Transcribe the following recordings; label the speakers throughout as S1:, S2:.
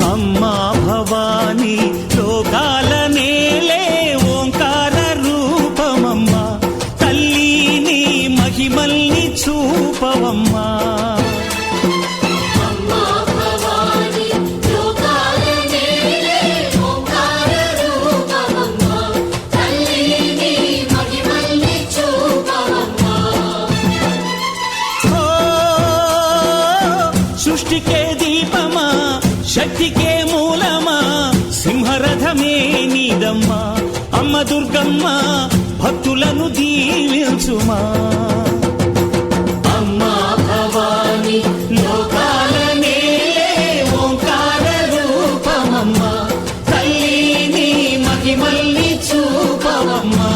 S1: అమ్మా భవాని లోకాల నేలే ఓంకార రూపమమ్మా తల్లిని మహిమల్ని చూపవమ్మా సృష్టికే దీపమా శక్తికే మూలమా సింహరథమే నీదమ్మా అమ్మ దుర్గమ్మ భక్తులను దీవించుమా అమ్మా భవాని లోకాల నేలే ఓంకార రూపమమ్మా తల్లిని మహిమల్ని చూపవమ్మా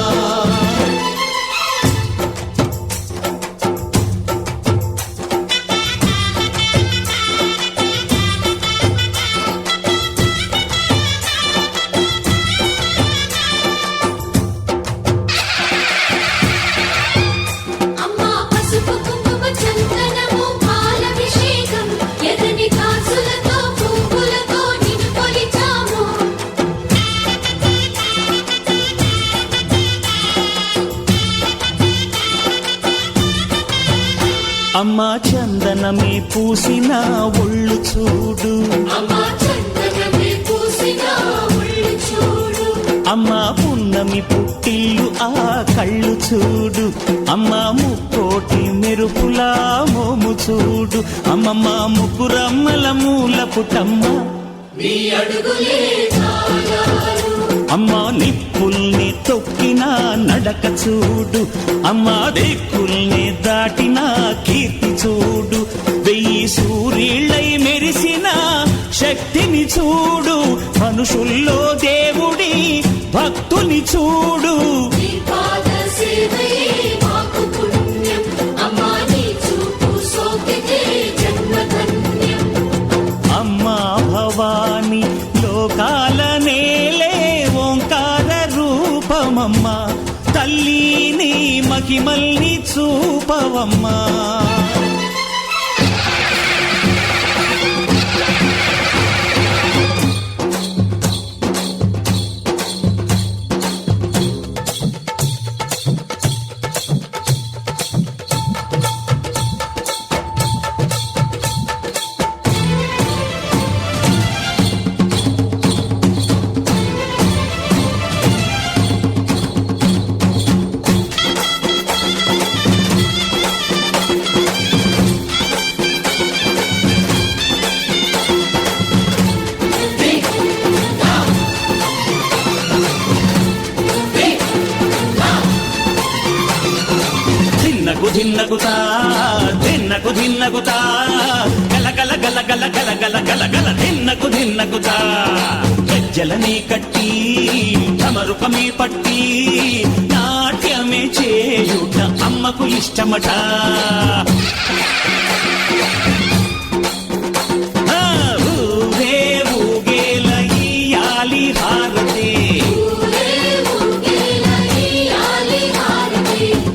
S1: అమ్మా చందనమే పూసిన ఒళ్ళు చూడు అమ్మా పున్నమి పుట్టిల్లు ఆ కళ్ళు చూడు అమ్మా ముక్కోటి మెరుపులా మోము చూడు అమ్మమ్మ ముగ్గురమ్మల మూల పుటమ్మ అమ్మా నిప్పుల్ని తొక్కిన నడక చూడు అమ్మా దిక్కుల్ని దాటిన కీర్తి చూడు 1000 సూర్యుళ్ళై మెరిసిన శక్తిని చూడు మనుషుల్లో దేవుడి భక్తుని చూడు అమ్మా భవాని లోకాల నేలే ఓంకార రూపమమ్మా తల్లిని మహిమల్ని చూపవమ్మా ధిన్నగుతా ధిన్నగుతా గల గల గల గల గల గల గల గల ధిన్నగుతా గజ్జలనే కట్టి తమరుపమే పట్టి నాట్యమే చేయుట అమ్మకు ఇష్టమట ఊరే ఊగేల ఇయ్యాలి హారతే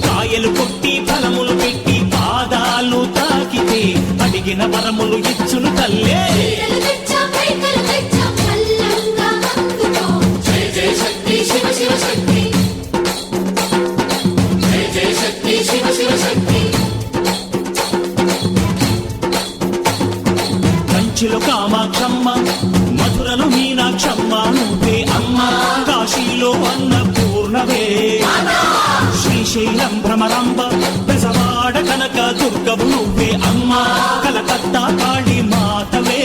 S1: కాయలు కొట్టి ఫలములు పెట్టి పాదాలు తాకితే అడిగిన వరములు ఇచ్చును తల్లే కంచిలో కామాక్షమ్మ మధురలో మీనాక్షమ్మ నువ్వే అమ్మ కాశీలో అన్నపూర్ణవే శ్రీశైలం భ్రమరాంబ బెజవాడ కనక దుర్గవు నువ్వే అమ్మ కలకత్తా కాళీ మాతవే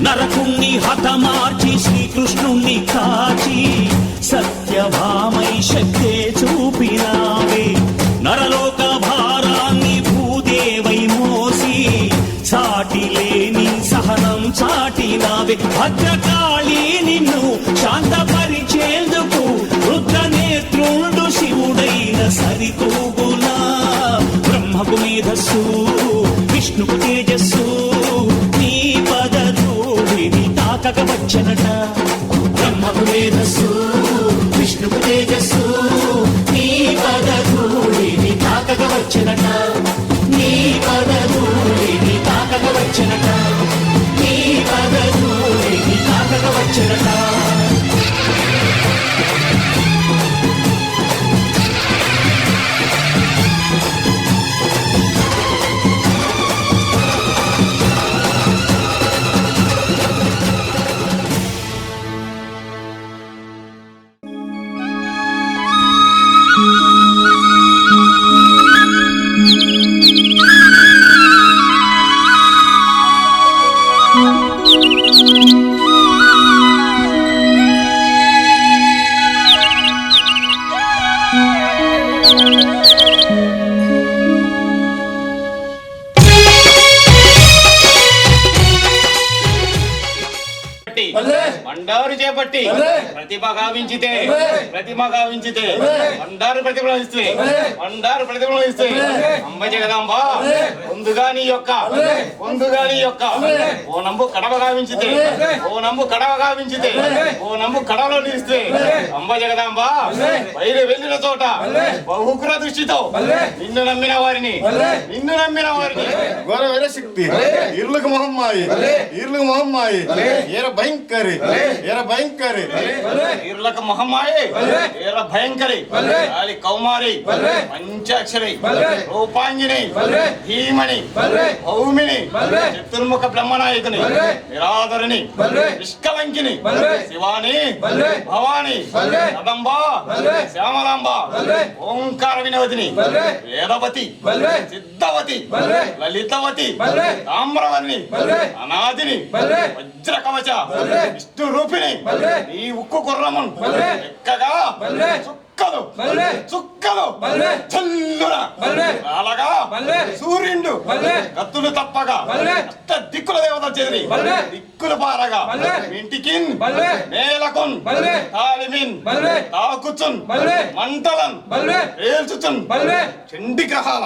S1: నరకుణ్ణి హతమార్చి శ్రీకృష్ణుణ్ణి కాచి సత్యభామై శక్తే చూపినావే నరలోక భారాన్ని భూదేవై మోసి సాటి లేని సహనం చాటినావే భద్రకాళి నిన్ను శాంతపరిచేందుకు రుద్రనేత్రుండు శివుడైన సరితూగులా బ్రహ్మకు మేధస్సు విష్ణుకు తేజస్సు నీ పదధూళిని తాకగ వచ్చనట నీ పదధూళిని తాకగ వచ్చనట నీ పదధూళిని తాకగ వచ్చనట
S2: మండారు చేపట్టి ప్రతిభ గావించితే మండారు ప్రతిఫలమిస్తే అంబ జగదాంబ పొందుగా నీ యొక్క ఓనంబు కడవ గావించితే ఓనంబు కడవలో నిలిస్తే అంబ జగదాంబ బయలు వెళ్ళిన చోట బహుకుర దృష్టితో నిన్ను నమ్మిన వారిని
S3: ఘోర శక్తి ఇర్లకు మొహమ్మాయి ఏర భయంకరి
S2: ఇర్లక మహమ్మాయి ఏర భయంకరి కాళి కౌమారి పంచాక్షరి రూపాంగిని ధీమణి భౌమిని చతుర్ముఖ బ్రహ్మనాయకుని నిరాధరిని నిష్కలంకిని శివాని భవాని కదంబ శ్యామలాంబ ఓంకార వినోదిని వేదవతి సిద్ధవతి లలితవతి తామ్రవర్ణి అనాదిని వజ్ర కవచ విష్ణు రూపిణి ఈ ఉక్కు గుర్రము ఎక్కగా చుక్కలు చల్లున అలాగా సూర్యుడు కత్తులు తప్పగా అష్ట దిక్కుల దేవత చెదిరి దిక్కులు పారగా ఇంటికి నేలకున్ తాలిమిన్ తాకుచున్ మంటలన్ ఏల్చుచున్ చండి గ్రహాల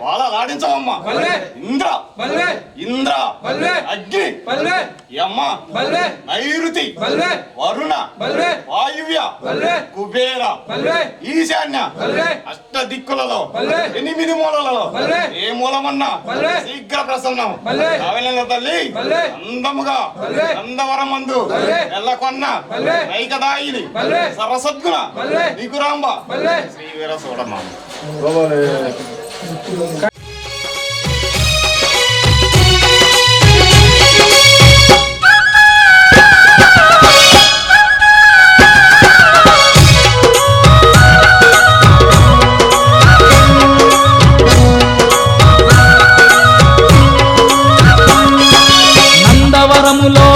S2: వాళ్ళలాడించవమ్మ ఇంద్ర అగ్ని యమ నైరుతి వరుణ వాయువ్య కుబేర ఈశాన్య అష్ట దిక్కులలో 8 మూలలలో ఏ మూలమన్నా శీఘ్ర ప్రసన్నం కావెల తల్లి అందముగా నందవరమందు ఎల్లకొన్న ఐకదాయిని సరసద్గుణ నీకురాంబ శ్రీ వీర సోడమ్మ.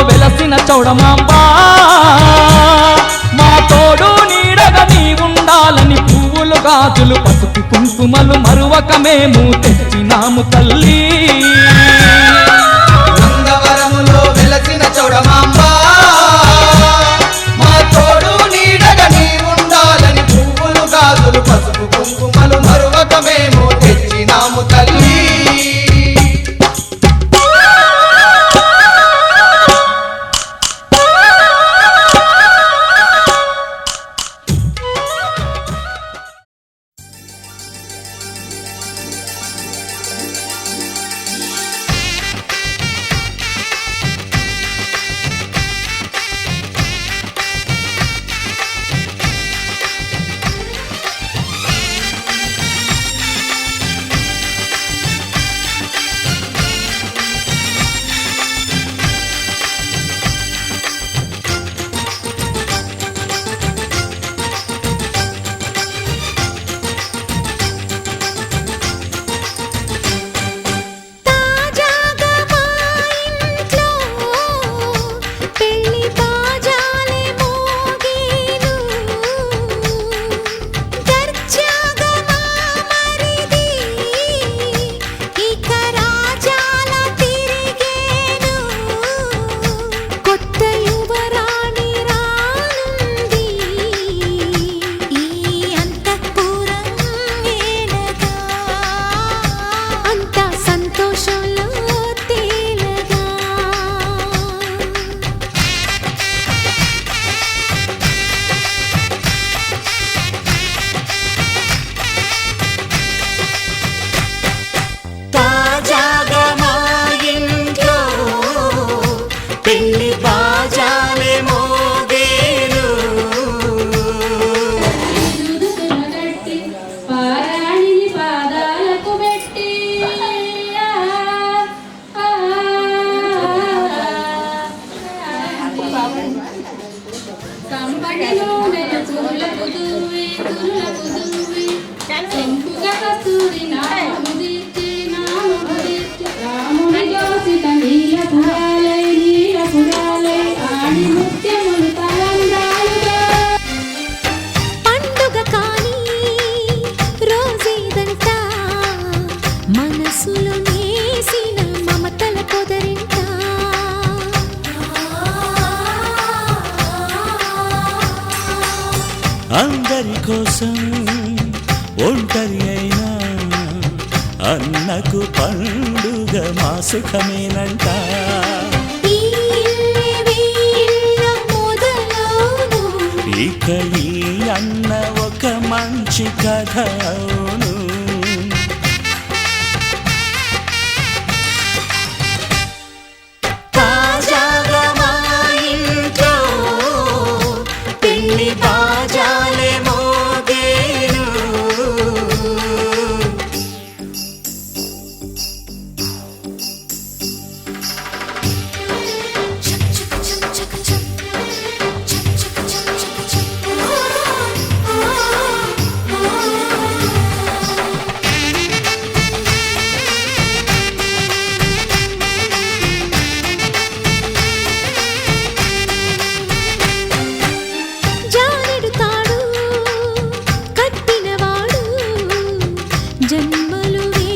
S4: వెలసిన చౌడమాంబా మా తోడు నీడగా నీ ఉండాలని పువ్వులు గాజులు పసుపు కుంకుమలు మరువక మేము తెచ్చినాము తల్లి.
S5: నందవరములో వెలసిన చౌడమాంబా మా తోడు నీడగా నీ ఉండాలని పువ్వులు గాజులు పసుపు కుంకుమలు మరువక మేము తెచ్చినాము తల్లి.
S6: పండుగ కాని రోజేదంట మనసులో నేసిన మమతల పొదరింట
S1: అందరి కోసం ఒంటరి అయినా అన్నకు పండుగ మా సుఖమేనంట
S6: ఈ వీళ్ళ మొదలవును
S1: ఇక ఈ అన్న ఒక మంచి కథ అవును తాజాగా మా ఇంట్లో పెళ్లి బాజాలే మోగేను
S6: జానెడు తాడు కట్టినవాడు జన్మలు నీ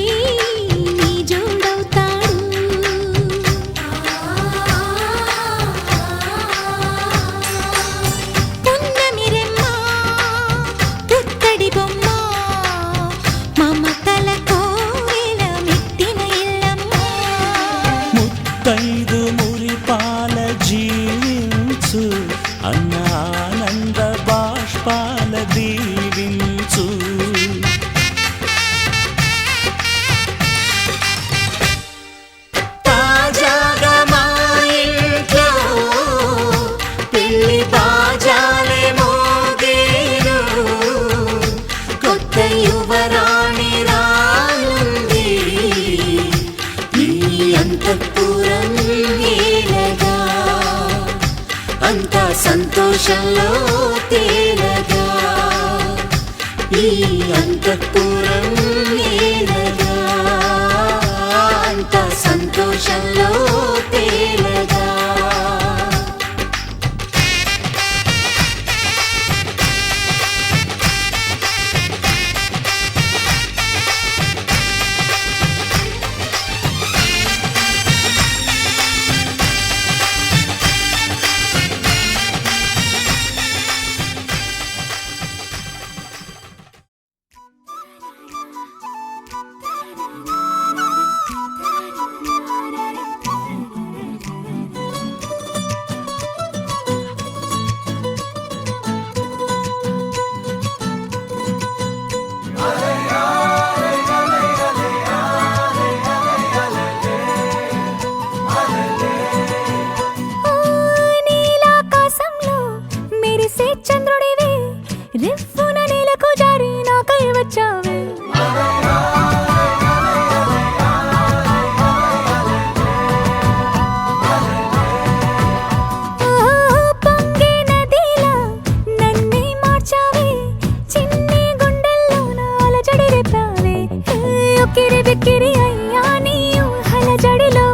S6: జోడవుతాడు పున్నమిరెమ్మ పుత్తడి బొమ్మ మమతల కోవెల మెట్టిన ఇల్లమ్మ
S1: ముత్తైదు మురిపాల జీవించు అన్న ఆనంద బాష్పాల దీవించు తాజాగా మా ఇంట్లో పెళ్లి బాజాలే మోగేను కొత్త యువరాణి రానుంది ఈ అంతఃపురం ఏలగా అంతా సంతోషంలో తేలగా ఈ అంతఃపురం ఏలగా అంతా సంతోషంలో తేలగా
S6: నీలాకాశంలో మెరిసే చంద్రుడివి రివ్వున నేలకు జారి నాకై వచ్చావే పొంగే నదిలా నన్నే మార్చావే చిన్ని గుండెల్లో నాల జడి రేపావే ఉక్కిరి బిక్కిరి అయ్యా నీ ఊహల జడిలో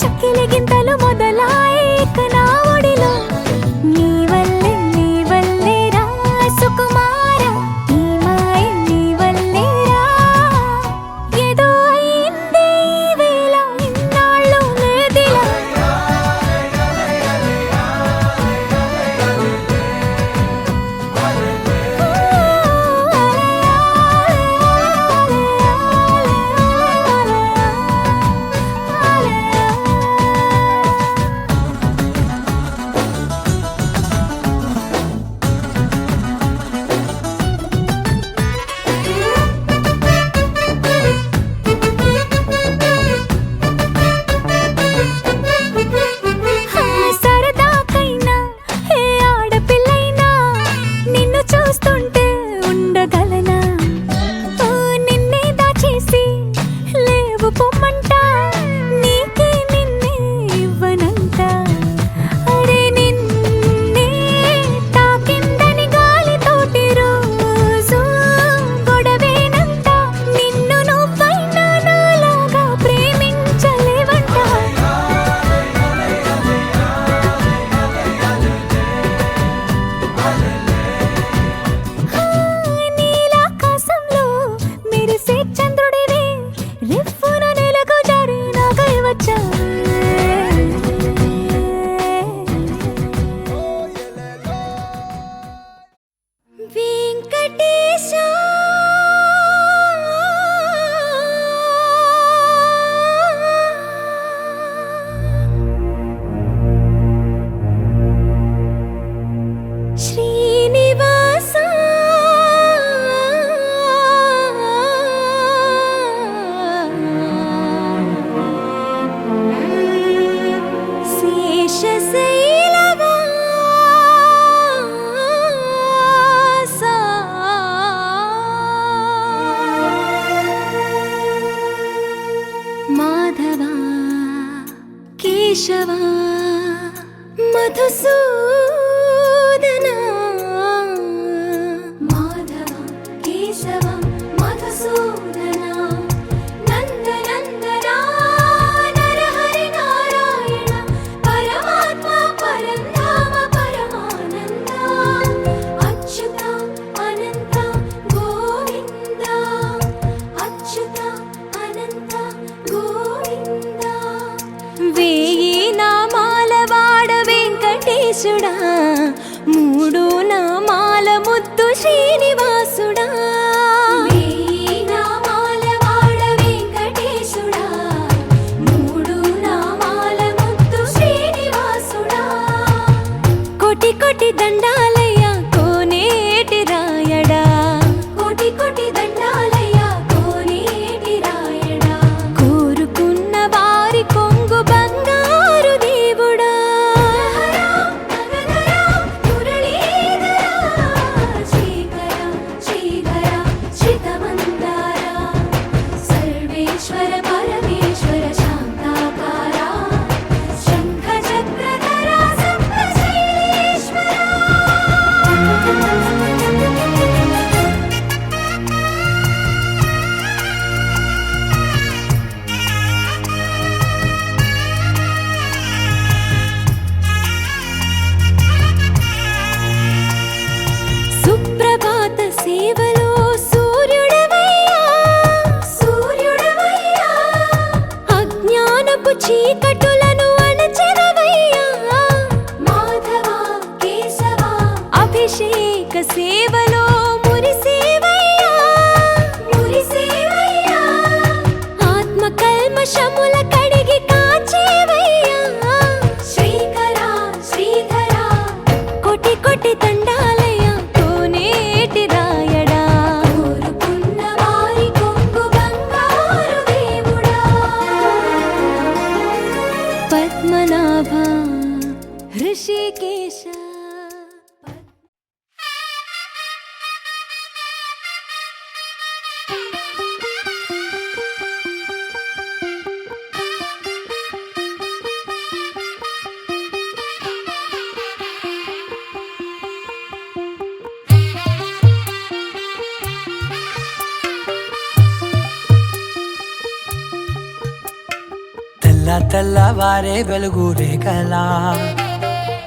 S6: చక్కిలి గింతలు మొదలాయే ఇక నా ఒడిలో నీ వల్లే రా సుకుమార ముద్దు శ్రీనివాసుడా కోటి దండాలయ్యా కోనేటి రాయడా కోటి కోటి దండాలయ్యా కోనేటి రాయడా కోరుకున్న వారి కొంగు బంగారు దేవుడా శ్రీకర శ్రీధర శ్రితమందార సర్వేశ్వర పరమేశ్వర శాంతాకార శంఖ చక్రధర సుప్రభాత సేవలో సూర్యుడవయ్యా సూర్యుడవయ్యా అజ్ఞానపు చీకటులను అణచెదవయ్యా మాధవ కేశవ అభిషేక సేవలో మురిసేవయ్యా మురిసేవయ్యా ఆత్మ కల్మషముల కడిగి కాచేవయ్యా శ్రీకర శ్రీధర కోటి కోటి దండాలయ్యా కోనేటి రాయడా కోరుకున్న వారి కొంగు బంగారు దేవుడా పద్మనాభ హృషికేశ
S7: తెల్లవారే వెలుగు రేఖలా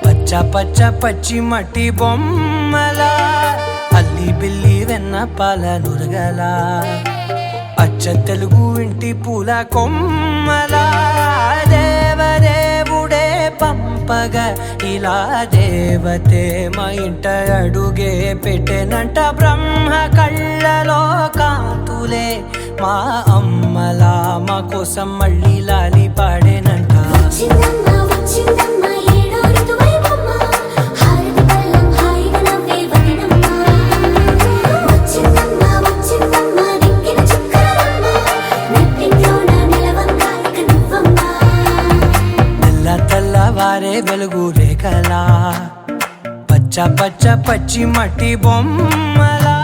S7: పచ్చ పచ్చ పచ్చి మట్టి బొమ్మలా అల్లి బిల్లి వెన్న పాల నురగలా అచ్చ తెలుగు ఇంటి పూల కొమ్మలా దేవదేవుడే పంపగా ఇలా దేవతే మా ఇంట అడుగే పెట్టెనంట బ్రహ్మ కళ్ళలో కాంతులే మా అమ్మలా మా కోసం మళ్ళీ లాలి పాడేనంట
S6: వచ్చిందమ్మ వచ్చిందమ్మ ఏడో ఋతువైవమ్మ హారతి పళ్ళం హాయిగా నవ్వే వదనమ్మ వచ్చిందమ్మ వచ్చిందమ్మ దిక్కిన చుక్కలమ్మ నెట్టింట్లోన నిలవంగా ఇక నువ్వమ్మ
S7: తెల్లవారే వెలుగు రేఖలా పచ్చ పచ్చ పచ్చి మట్టి బొమ్మలా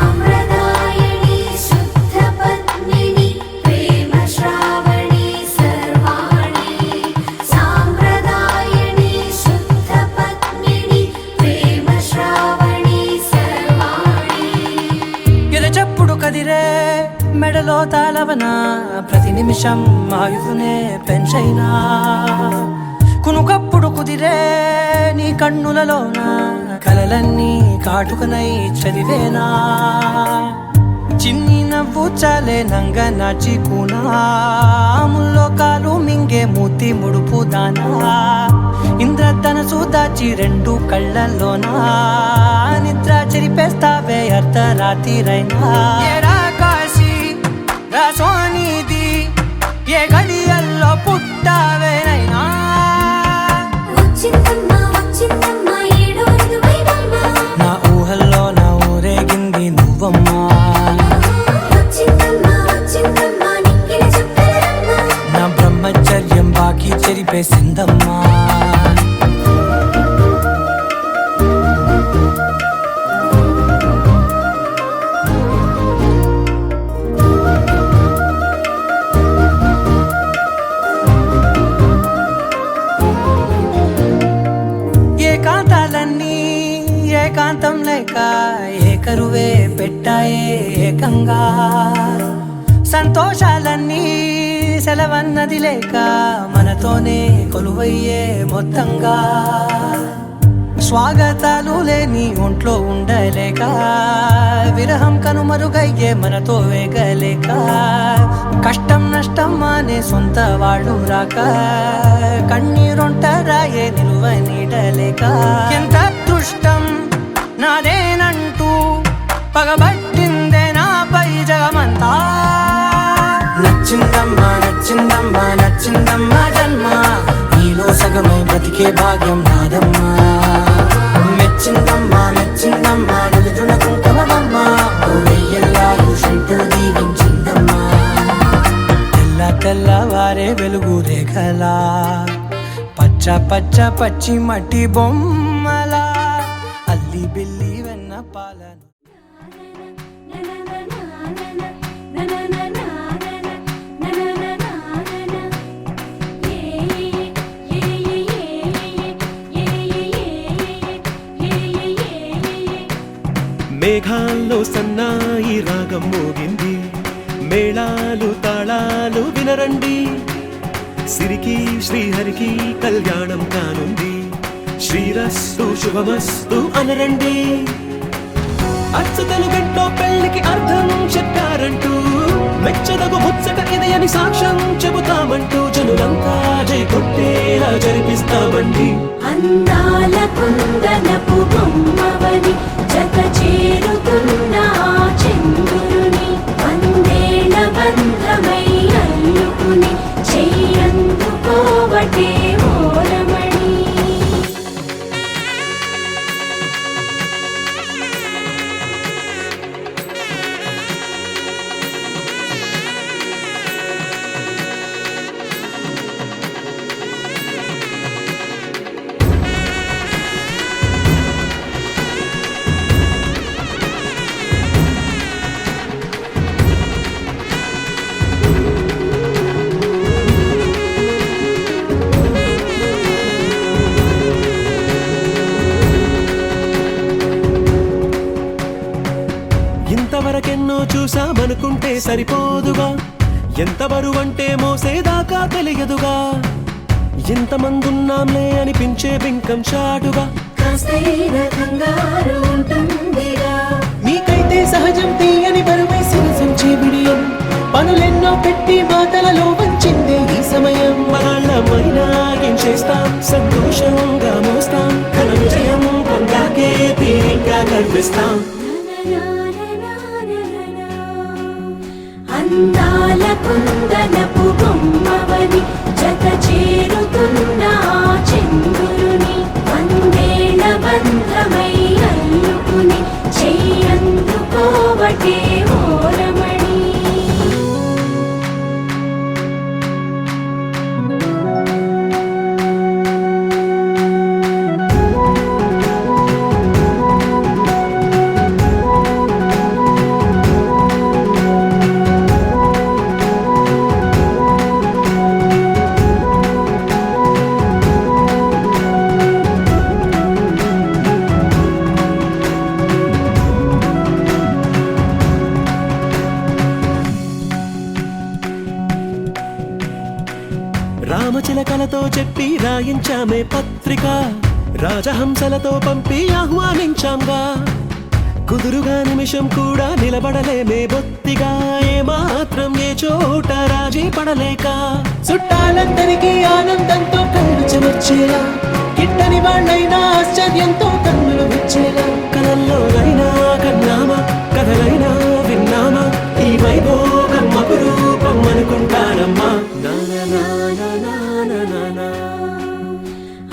S6: సాంప్రదాయని శుద్ధ పద్మిని ప్రేమ శ్రావణి సర్వాణి సాంప్రదాయని శుద్ధ పద్మిని ప్రేమ శ్రావణి సర్వాణి
S7: ఎరచప్పుడు కదిరే మెడలో తాళవన ప్రతి నిమిషం ఆయుధునే పెంచైనా కునుకప్పుడు కుదిరే నీ కన్నులలోన కలలన్నీ కాటుకనై చదివేనా చిన్ని నవ్వు చాలే నంగ నాచి కూనాముల్లో కాలు మింగే మూతి ముడుపు దానా ఇంద్రధనసు దాచి రెండు కళ్ళల్లోనా నిద్ర చెరిపేస్తావే అర్ధరాత్రిరైనా ఏరా కాశీ రా సోనిది ఏ గడియల్లో పుట్టావేనైనా
S6: వచ్చిందమ్మ వచ్చిందమ్మ ఏడో ఋతువైవమ్మ
S7: నా ఊహల్లో నా ఊరేగింది నువ్వమ్మా
S6: వచ్చిందమ్మ వచ్చిందమ్మ నిక్కిన చుక్కలమ్మ
S7: నా బ్రహ్మచర్యం బాకీ చెరిపేసిందమ్మా ఏకాంతాలన్నీ ఏకాంతం లేక ఏకరువే పెట్టాయే ఏకంగా సంతోషాలన్నీ సెలవన్నది లేక మనతోనే కొలువయ్యే మొత్తంగా స్వాగతాలు లేని ఒంట్లో ఉండలేక విరహం కనుమరుగయ్యే మనతో వేగలేక కష్టం నష్టం ఏంటమ్మానే సొంత వాళ్ళు రాక కన్నీరొంటరాయే నిలువ నీడలేక ఎంత అదృష్టం నాదేనంటూ పగబట్టిందే నాపై జగమంతా నచ్చిందమ్మా నచ్చిందమ్మా నచ్చిందమ్మా జన్మ నీలో సగమై బ్రతికే భాగ్యం నాదమ్మా మెచ్చిందమ్మా మెచ్చిందమ్మా నిలుచున కుంకుమమ్మా వెయ్యల్లాలు శిల్పులు దీవించిందమ్మా తెల్ల తెల్లవారే వెలుగు రేఖలా పచ్చ పచ్చ పచ్చి మట్టి బొమ్మలా అల్లి బిల్లి వెన్న పాలను
S1: మేఘాల్లో సన్నాయి రాగం మోగింది మేళాలు తాళాలు వినరండి సిరికి శ్రీహరికి కళ్యాణం కానుంది శ్రీరస్తు శుభమస్తు అనరండి అచ్చతలు గంటో పెళ్లికి అర్థం చెప్పారంటూ మెచ్చదగు ముచ్చట ఇది అని సాక్ష్యం చెబుతామంటూ జనులంతా జై కొట్టేలా జరిపిస్తామండి
S6: అందాల కుందనపు బొమ్మవని జత చేరుతున్న ఆ చంద్రుని వందేళ్ల బంధమై అల్లుకుని చెయ్యందుకోవటే ఓరమణి
S1: ఇంతవరకెన్నో చూసామనుకుంటే సరిపోదుగా ఎంత బరువంటే మోసేదాకా తెలియదుగా ఇంతమందున్నాంలే అనిపించే బింకం చాటుగా
S6: కాస్తైన కంగారు ఉంటుందిగా
S1: మీకైతే సహజం తీయని బరువై సిరసించే బిడియం పనులెన్నో పెట్టి మాటలలో వంచిందే ఈ సమయం మనాళ్ళమైనా ఏం చేస్తాం సంతోషంగా మోస్తాం ఘన విజయం పొందాకే తీరిగ్గా కనిపిస్తాం
S6: అందాల కుందనపు బొమ్మవని జత చేరుతున్న ఆ చంద్రుని వందేళ్ల బంధమై అల్లుకుని చెయ్యందుకోవటే ఓరమణి
S1: రామచిలకలతో చెప్పి రాయించామే పత్రిక రాజహంసలతో పంపి ఆహ్వానించాంగా కుదురుగా నిమిషం కూడా నిలబడలేమే బొత్తిగా ఏమాత్రం ఏ చోట రాజీ పడలేక చుట్టాలందరికీ ఆనందంతో కళ్ళు చెమర్చేలా కిట్టని వాళ్ళైనా ఆశ్చర్యంతో కన్నులు వచ్చేలా కలల్లోనైనా కన్నామా కథలైనా విన్నామా ఈ వైభోగం అపురూపం అనుకుంటానమ్మా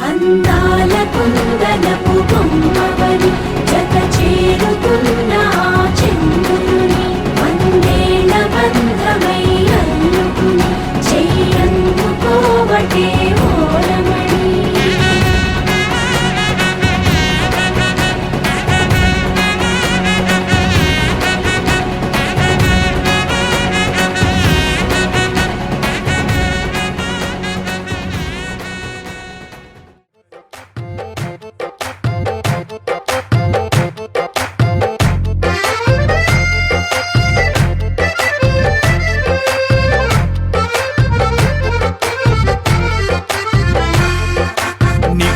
S6: అందాల కుందనపు బొమ్మవని జత చేరుతున్న ఆ చంద్రుని వందేళ్ల బంధమై అల్లుకుని చెయ్యందుకోవటే ఓరమణి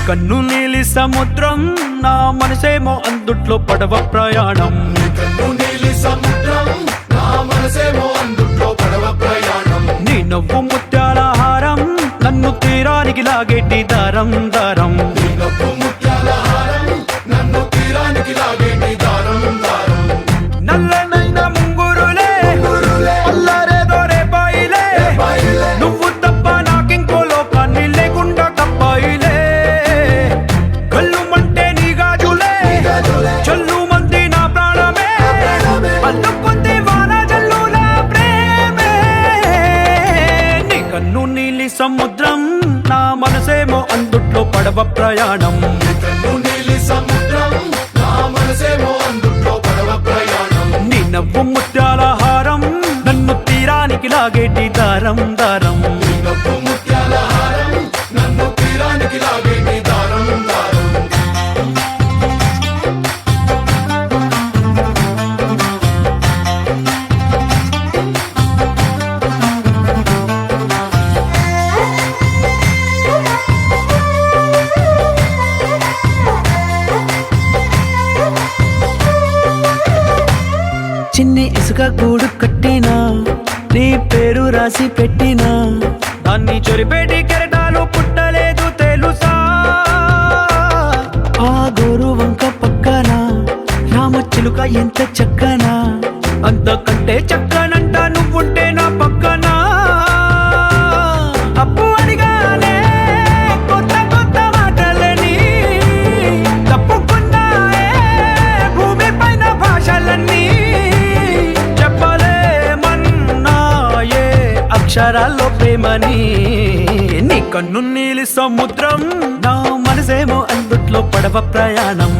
S8: కన్ను నీలి సముద్రం నా మనసేమో అందుట్లో పడవ ప్రయాణం నీ నవ్వు ముత్యాల హారం నన్ను తీరానికి లాగేటి దారం దారం నల్లనైన ముంగురులే అల్లరేదో రేపాయిలే నువ్వు తప్ప నాకింకో లోకాన్ని లేకుండా తప్పాయిలే కళ్ళుమంటే నీ గాజులే చల్లు మంది నా ప్రాణమే అల్లుకుంది వాన జల్లుల ప్రేమే నీ కన్ను నీలి సముద్రం నా మనసేమో అందుట్లో పడవ ప్రయాణం నీ నవ్వు ముత్యాల హారం నన్ను తీరానికి లాగేటి దారం దారం
S1: చిన్ని ఇసుక గూడు కట్టినా నీ పేరు రాసి పెట్టినా
S8: దాన్ని చొరిపేటి కెరటాలు పుట్టలేదు తెలుసా
S1: ఆ గోరు వంక పక్కన రామచిలుక ఎంత చక్కనా
S8: అంతకంటే చక్కనంట నువ్వుంటే నా పక్కన అప్పు అడిగానే కొత్త కొత్త మాటలని తప్పుకున్నాయే భూమి పైన భాషలన్నీ చెప్పలేమన్నాయే అక్షరాల్లో ప్రేమని నీ కన్ను నీలి సముద్రం నా మనసేమో అందుట్లో పడవ ప్రయాణం